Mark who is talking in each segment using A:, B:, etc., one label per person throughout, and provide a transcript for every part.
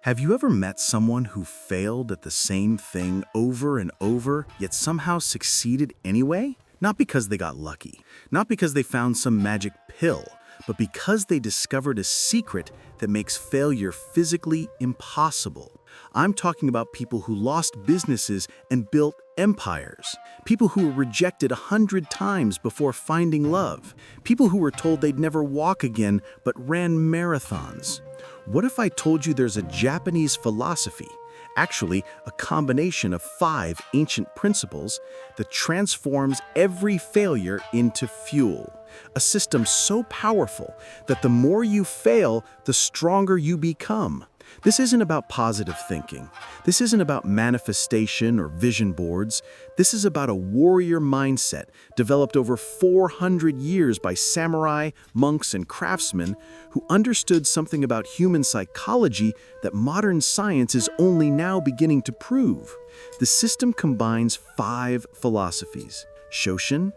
A: Have you ever met someone who failed at the same thing over and over, yet somehow succeeded anyway? Not because they got lucky, not because they found some magic pill, but because they discovered a secret that makes failure physically impossible. I'm talking about people who lost businesses and built empires. People who were rejected 100 times before finding love. People who were told they'd never walk again but ran marathons. What if I told you there's a Japanese philosophy, actually a combination of 5 ancient principles, that transforms every failure into fuel? A system so powerful that the more you fail, the stronger you become. This isn't about positive thinking. This isn't about manifestation or vision boards. This is about a warrior mindset developed over 400 years by samurai, monks, and craftsmen who understood something about human psychology that modern science is only now beginning to prove. The system combines 5 philosophies: Shoshin,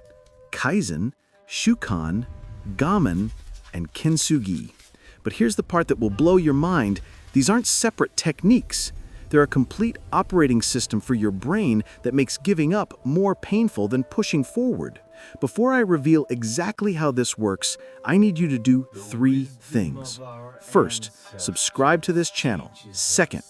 A: Kaizen, Shukan, GAMAN, and Kintsugi. But here's the part that will blow your mind. These aren't separate techniques. They're a complete operating system for your brain that makes giving up more painful than pushing forward. Before I reveal exactly how this works, I need you to do 3 things. First, subscribe to this channel. Second,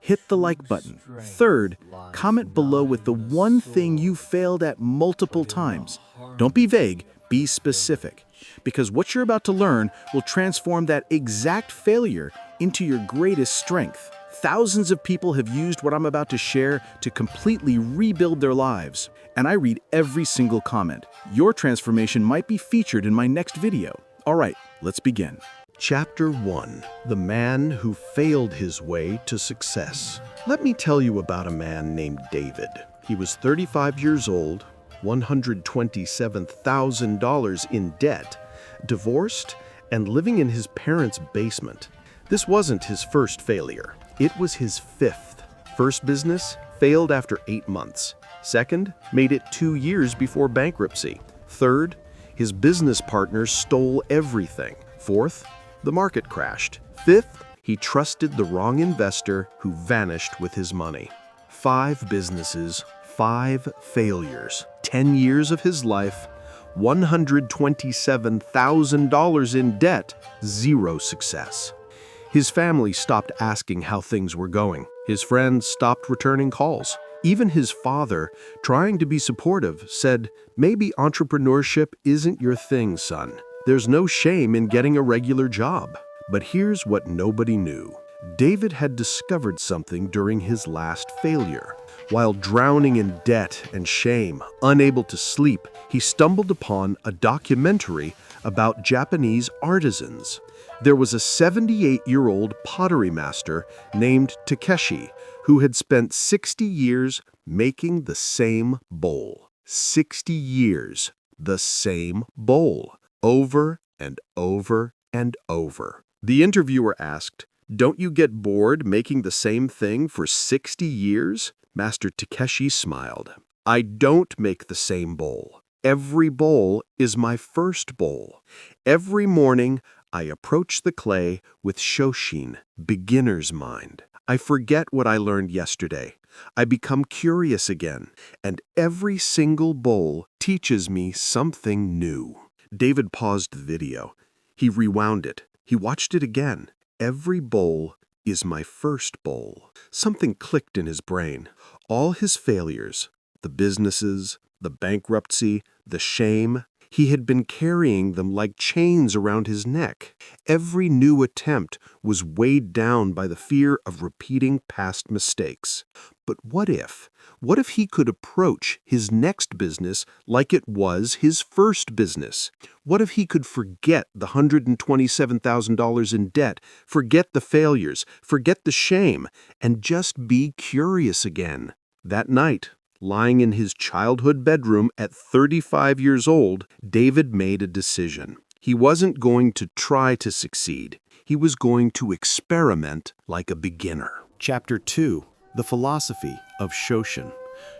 A: hit the like button. Third, comment below with the one thing you failed at multiple times. Don't be vague, be specific. Because what you're about to learn will transform that exact failure into your greatest strength. Thousands of people have used what I'm about to share to completely rebuild their lives. And I read every single comment. Your transformation might be featured in my next video. All right, let's begin.
B: Chapter 1: The Man Who Failed His Way to Success. Let me tell you about a man named David. He was 35 years old, $127,000 in debt, divorced, and living in his parents' basement. This wasn't his first failure. It was his 5th. First business failed after 8 months. Second, made it 2 years before bankruptcy. Third, his business partners stole everything. Fourth, the market crashed. Fifth, he trusted the wrong investor who vanished with his money. 5 businesses, 5 failures. 10 years of his life, $127,000 in debt, 0 success. His family stopped asking how things were going. His friends stopped returning calls. Even his father, trying to be supportive, said, "Maybe entrepreneurship isn't your thing, son. There's no shame in getting a regular job." But here's what nobody knew. David had discovered something during his last failure. While drowning in debt and shame, unable to sleep, he stumbled upon a documentary about Japanese artisans. There was a 78-year-old pottery master named Takeshi who had spent 60 years making the same bowl. 60 years, the same bowl, over and over and over. The interviewer asked, "Don't you get bored making the same thing for 60 years? Master Takeshi smiled. "I don't make the same bowl. Every bowl is my first bowl. Every morning, I approach the clay with Shoshin, beginner's mind. I forget what I learned yesterday. I become curious again, and every single bowl teaches me something new." David paused the video. He rewound it. He watched it again. Every bowl is my first bowl. Something clicked in his brain. All his failures, the businesses, the bankruptcy, the shame, he had been carrying them like chains around his neck. Every new attempt was weighed down by the fear of repeating past mistakes. But what if he could approach his next business like it was his first business? What if he could forget the $127,000 in debt, forget the failures, forget the shame, and just be curious again? That night, lying in his childhood bedroom at 35 years old, David made a decision. He wasn't going to try to succeed. He was going to experiment like a beginner.
A: Chapter 2: The Philosophy of Shoshin.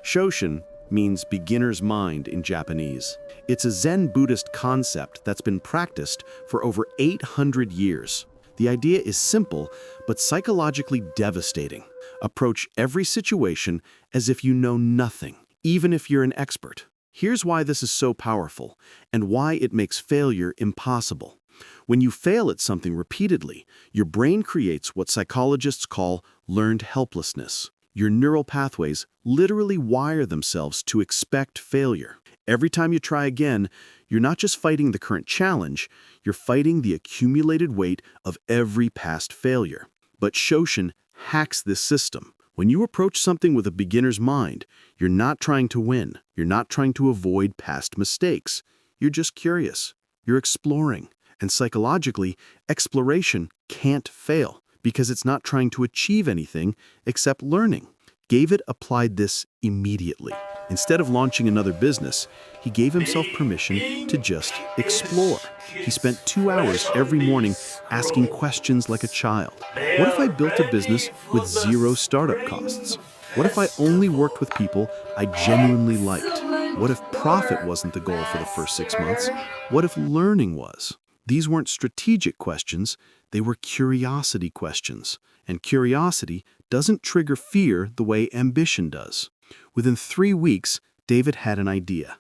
A: Shoshin means beginner's mind in Japanese. It's a Zen Buddhist concept that's been practiced for over 800 years. The idea is simple, but psychologically devastating. Approach every situation as if you know nothing, even if you're an expert. Here's why this is so powerful, and why it makes failure impossible. When you fail at something repeatedly, your brain creates what psychologists call learned helplessness. Your neural pathways literally wire themselves to expect failure. Every time you try again, you're not just fighting the current challenge, you're fighting the accumulated weight of every past failure. But Shoshin hacks this system. When you approach something with a beginner's mind, you're not trying to win. You're not trying to avoid past mistakes. You're just curious. You're exploring. And psychologically, exploration can't fail because it's not trying to achieve anything except learning. David applied this immediately. Instead of launching another business, he gave himself permission to just explore. He spent 2 hours every morning asking questions like a child. What if I built a business with 0 startup costs? What if I only worked with people I genuinely liked? What if profit wasn't the goal for the first 6 months? What if learning was? These weren't strategic questions, they were curiosity questions. And curiosity doesn't trigger fear the way ambition does. Within 3 weeks, David had an idea.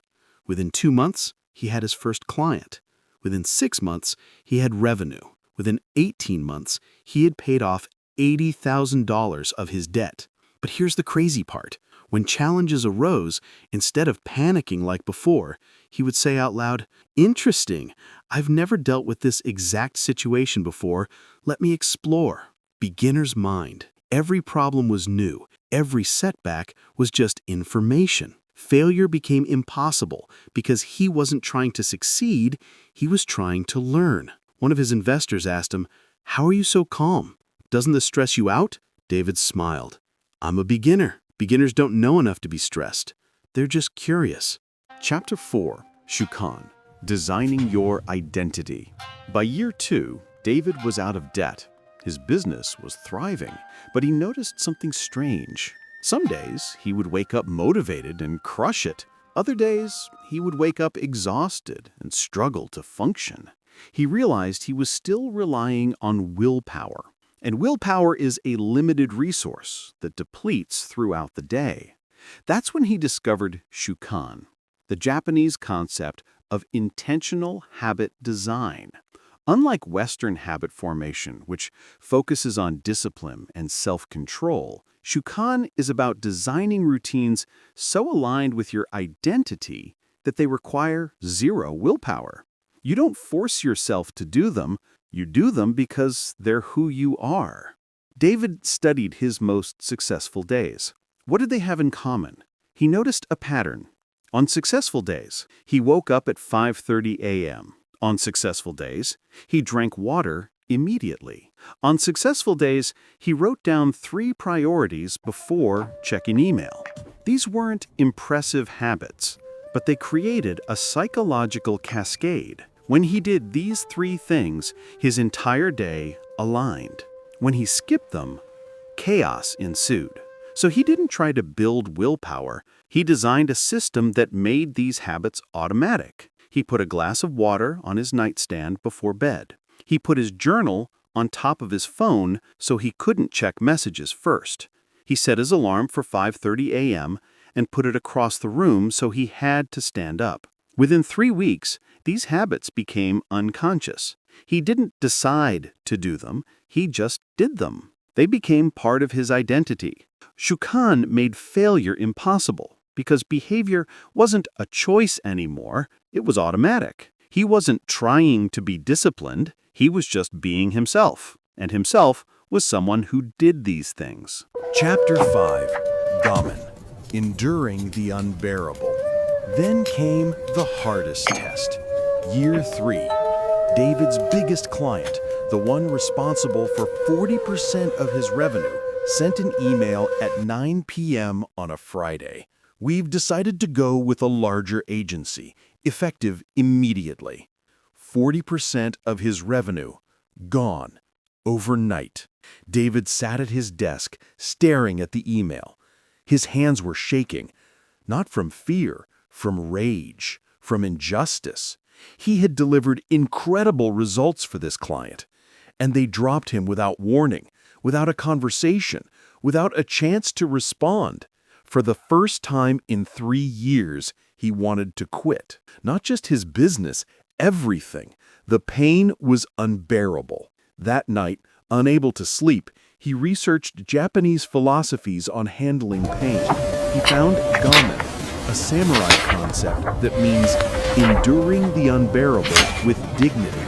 A: Within 2 months, he had his first client. Within 6 months, he had revenue. Within 18 months, he had paid off $80,000 of his debt. But here's the crazy part. When challenges arose, instead of panicking like before, he would say out loud, "Interesting, I've never dealt with this exact situation before. Let me explore." Beginner's mind. Every problem was new. Every setback was just information. Failure became impossible because he wasn't trying to succeed, he was trying to learn. One of his investors asked him, "How are you so calm? Doesn't this stress you out?" David smiled. "I'm a beginner. Beginners don't know enough to be stressed. They're just curious."
B: Chapter 4, Shukan, Designing Your Identity. By year 2, David was out of debt. His business was thriving, but he noticed something strange. Some days, he would wake up motivated and crush it. Other days, he would wake up exhausted and struggle to function. He realized he was still relying on willpower. And willpower is a limited resource that depletes throughout the day. That's when he discovered Shukan, the Japanese concept of intentional habit design. Unlike Western habit formation, which focuses on discipline and self-control, Shukan is about designing routines so aligned with your identity that they require 0 willpower. You don't force yourself to do them, you do them because they're who you are. David studied his most successful days. What did they have in common? He noticed a pattern. On successful days, he woke up at 5:30 a.m. On successful days, he drank water immediately. On successful days, he wrote down 3 priorities before checking email. These weren't impressive habits, but they created a psychological cascade. When he did these 3 things, his entire day aligned. When he skipped them, chaos ensued. So he didn't try to build willpower. He designed a system that made these habits automatic. He put a glass of water on his nightstand before bed. He put his journal on top of his phone so he couldn't check messages first. He set his alarm for 5:30 a.m. and put it across the room so he had to stand up. Within 3 weeks, these habits became unconscious. He didn't decide to do them, he just did them. They became part of his identity. Shukan made failure impossible because behavior wasn't a choice anymore, it was automatic. He wasn't trying to be disciplined, he was just being himself. And himself was someone who did these things.
C: Chapter 5, GAMAN, Enduring the Unbearable. Then came the hardest test. Year 3. David's biggest client, the one responsible for 40% of his revenue, sent an email at 9 p.m. on a Friday. "We've decided to go with a larger agency, effective immediately." 40% of his revenue gone overnight. David sat at his desk, staring at the email. His hands were shaking, not from fear, from rage, from injustice. He had delivered incredible results for this client,
B: and they dropped him without warning, without a conversation, without a chance to respond. For the first time in 3 years, he wanted to quit. Not just his business, everything. The pain was unbearable. That night, unable to sleep, he researched Japanese philosophies on handling pain. He found GAMAN, a samurai concept that means enduring the unbearable with dignity.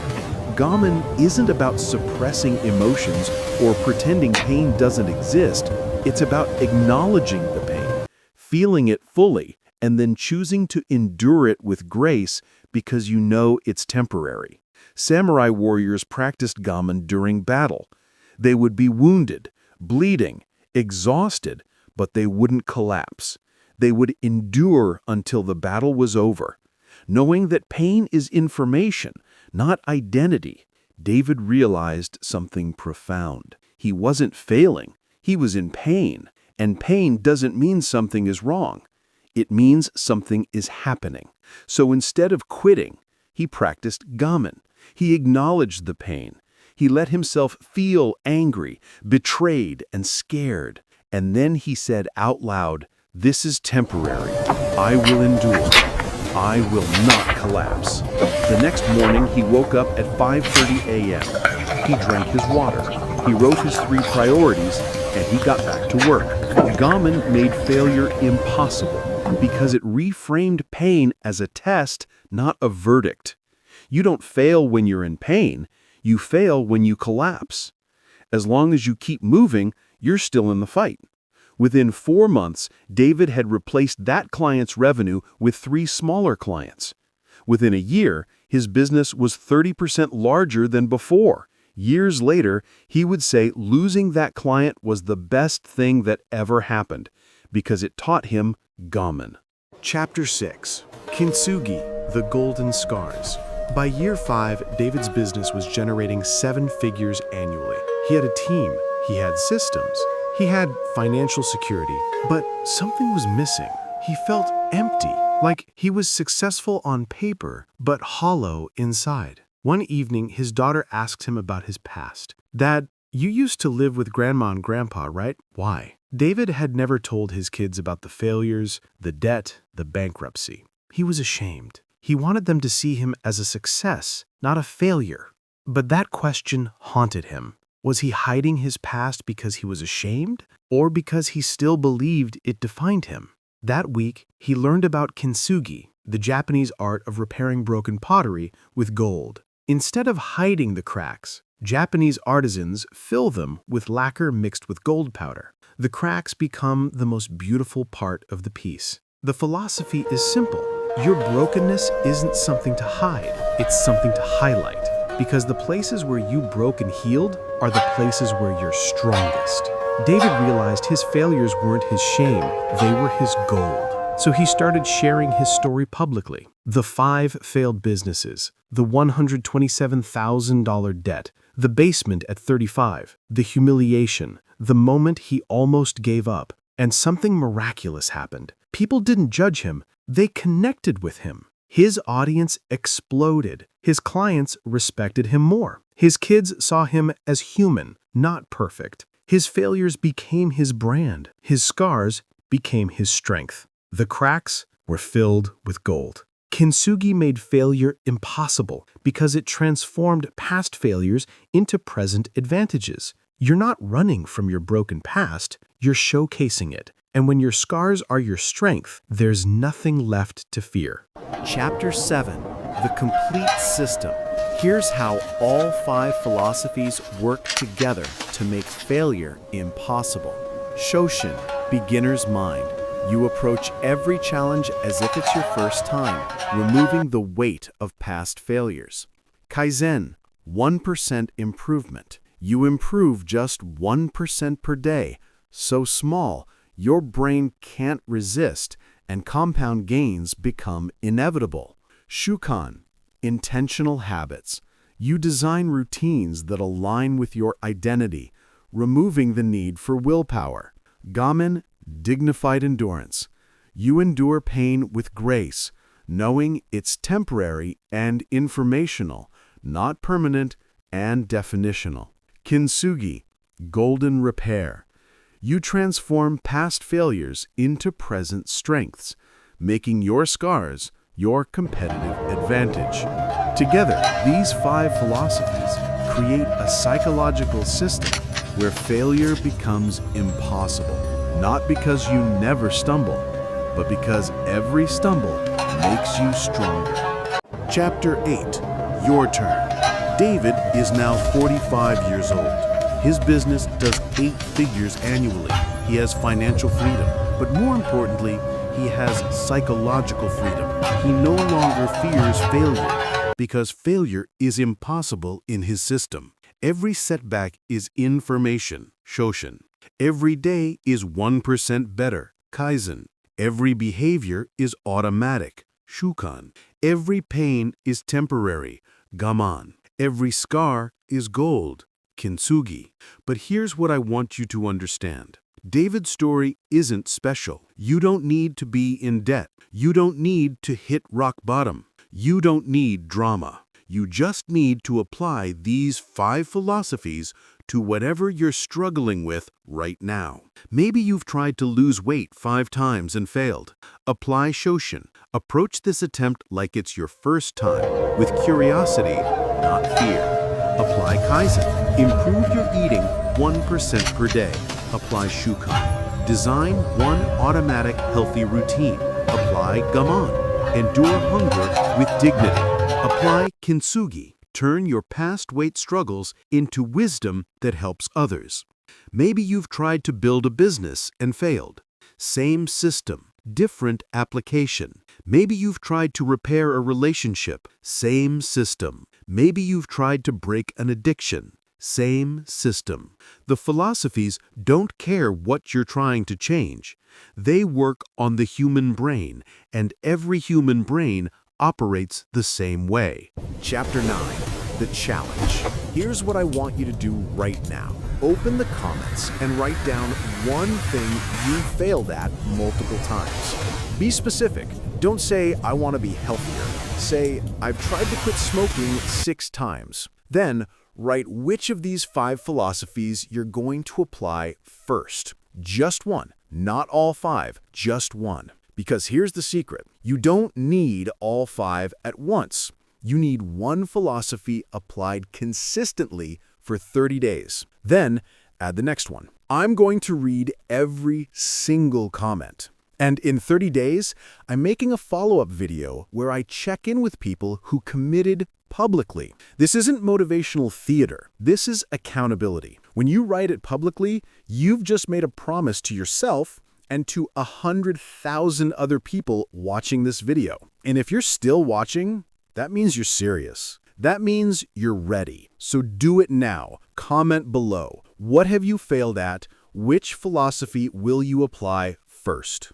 B: GAMAN isn't about suppressing emotions or pretending pain doesn't exist. It's about acknowledging the pain, feeling it fully, and then choosing to endure it with grace because you know it's temporary. Samurai warriors practiced GAMAN during battle. They would be wounded, bleeding, exhausted, but they wouldn't collapse. They would endure until the battle was over. Knowing that pain is information, not identity, David realized something profound. He wasn't failing, he was in pain, and pain doesn't mean something is wrong. It means something is happening. So instead of quitting, he practiced GAMAN. He acknowledged the pain. He let himself feel angry, betrayed, and scared. And then he said out loud, "This is temporary. I will endure. I will not collapse." The next morning, he woke up at 5:30 a.m. He drank his water. He wrote his 3 priorities, and he got back to work. GAMAN made failure impossible because it reframed pain as a test, not a verdict. You don't fail when you're in pain. You fail when you collapse. As long as you keep moving, you're still in the fight. Within 4 months, David had replaced that client's revenue with 3 smaller clients. Within a year, his business was 30% larger than before. Years later, he would say losing that client was the best thing that ever happened because it taught him GAMAN.
A: Chapter 6. Kintsugi, the Golden Scars. By year 5, David's business was generating 7 figures annually. He had a team. He had systems. He had financial security. But something was missing. He felt empty, like he was successful on paper, but hollow inside. One evening, his daughter asked him about his past. "Dad, you used to live with Grandma and Grandpa, right? Why?" David had never told his kids about the failures, the debt, the bankruptcy. He was ashamed. He wanted them to see him as a success, not a failure. But that question haunted him. Was he hiding his past because he was ashamed, or because he still believed it defined him? That week, he learned about Kintsugi, the Japanese art of repairing broken pottery with gold. Instead of hiding the cracks, Japanese artisans fill them with lacquer mixed with gold powder. The cracks become the most beautiful part of the piece. The philosophy is simple. Your brokenness isn't something to hide, it's something to highlight. Because the places where you broke and healed are the places where you're strongest. David realized his failures weren't his shame, they were his gold. So he started sharing his story publicly. The 5 failed businesses, the $127,000 debt, the basement at 35, the humiliation, the moment he almost gave up. And something miraculous happened. People didn't judge him, they connected with him. His audience exploded. His clients respected him more. His kids saw him as human, not perfect. His failures became his brand. His scars became his strength. The cracks were filled with gold. Kintsugi made failure impossible because it transformed past failures into present advantages. You're not running from your broken past, you're showcasing it. And when your scars are your strength, there's nothing left to fear. Chapter 7. The Complete System. Here's how all 5 philosophies work together to make failure impossible. Shoshin, beginner's mind. You approach every challenge as if it's your first time, removing the weight of past failures. Kaizen, 1% improvement. You improve just 1% per day, so small your brain can't resist, and compound gains become inevitable. Shukan, intentional habits. You design routines that align with your identity, removing the need for willpower. GAMAN, dignified endurance. You endure pain with grace, knowing it's temporary and informational, not permanent and definitional. Kintsugi, golden repair. You transform past failures into present strengths, making your scars your competitive advantage. Together, these 5 philosophies create a psychological system where failure becomes impossible, not because you never stumble, but because every stumble makes you stronger. Chapter 8, Your Turn. David is now 45 years old. His business does 8 figures annually. He has financial freedom, but more importantly, he has psychological freedom. He no longer fears failure because failure is impossible in his system. Every setback is information, Shoshin. Every day is 1% better, Kaizen. Every behavior is automatic, Shukan. Every pain is temporary, GAMAN. Every scar is gold, Kintsugi. But here's what I want you to understand. David's story isn't special. You don't need to be in debt. You don't need to hit rock bottom. You don't need drama. You just need to apply these 5 philosophies to whatever you're struggling with right now. Maybe you've tried to lose weight 5 times and failed. Apply Shoshin. Approach this attempt like it's your first time, with curiosity, not fear. Apply Kaizen. Improve your eating 1% per day. Apply Shukan. Design one automatic healthy routine. Apply GAMAN. Endure hunger with dignity. Apply Kintsugi. Turn your past weight struggles into wisdom that helps others. Maybe you've tried to build a business and failed. Same system, different application. Maybe you've tried to repair a relationship. Same system. Maybe you've tried to break an addiction. Same system. The philosophies don't care what you're trying to change. They work on the human brain, and every human brain operates the same way. Chapter 9, The Challenge. Here's what I want you to do right now. Open the comments and write down one thing you failed at multiple times. Be specific. Don't say, I want to be healthier. Say, I've tried to quit smoking 6 times. Then, write which of these 5 philosophies you're going to apply first. Just one. Not all 5, just one. Because here's the secret. You don't need all 5 at once. You need one philosophy applied consistently for 30 days. Then, add the next one. I'm going to read every single comment. And in 30 days, I'm making a follow-up video where I check in with people who committed publicly. This isn't motivational theater. This is accountability. When you write it publicly, you've just made a promise to yourself and to 100,000 other people watching this video. And if you're still watching, that means you're serious. That means you're ready. So do it now. Comment below. What have you failed at? Which philosophy will you apply first?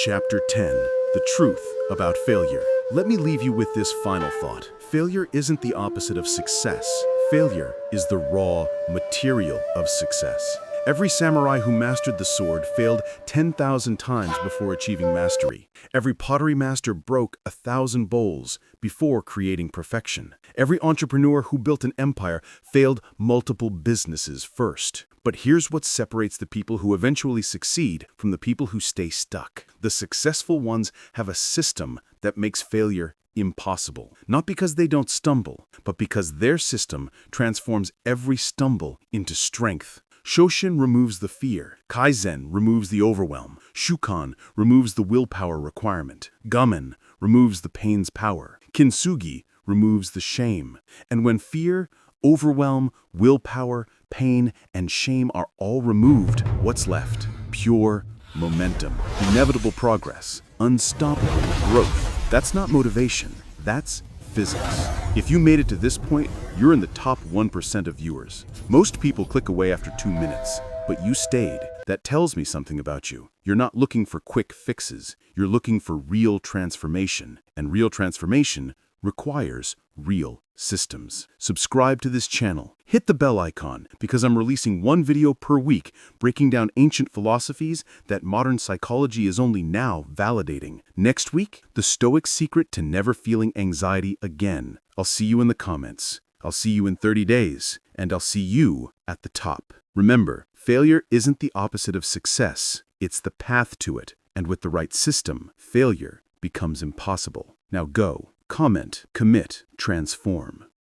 A: Chapter 10, The Truth About Failure. Let me leave you with this final thought. Failure isn't the opposite of success. Failure is the raw material of success. Every samurai who mastered the sword failed 10,000 times before achieving mastery. Every pottery master broke 1,000 bowls before creating perfection. Every entrepreneur who built an empire failed multiple businesses first. But here's what separates the people who eventually succeed from the people who stay stuck. The successful ones have a system that makes failure impossible. Not because they don't stumble, but because their system transforms every stumble into strength. Shoshin removes the fear. Kaizen removes the overwhelm. Shukan removes the willpower requirement. GAMAN removes the pain's power. Kintsugi removes the shame. And when fear, overwhelm, willpower, pain, and shame are all removed, what's left? Pure momentum. Inevitable progress. Unstoppable growth. That's not motivation. That's physics. If you made it to this point, you're in the top 1% of viewers. Most people click away after 2 minutes, but you stayed. That tells me something about you. You're not looking for quick fixes. You're looking for real transformation, and real transformation requires real systems. Subscribe to this channel. Hit the bell icon because I'm releasing 1 video per week breaking down ancient philosophies that modern psychology is only now validating. Next week, the Stoic secret to never feeling anxiety again. I'll see you in the comments. I'll see you in 30 days, and I'll see you at the top. Remember, failure isn't the opposite of success. It's the path to it. And with the right system, failure becomes impossible. Now go, comment, commit, transform.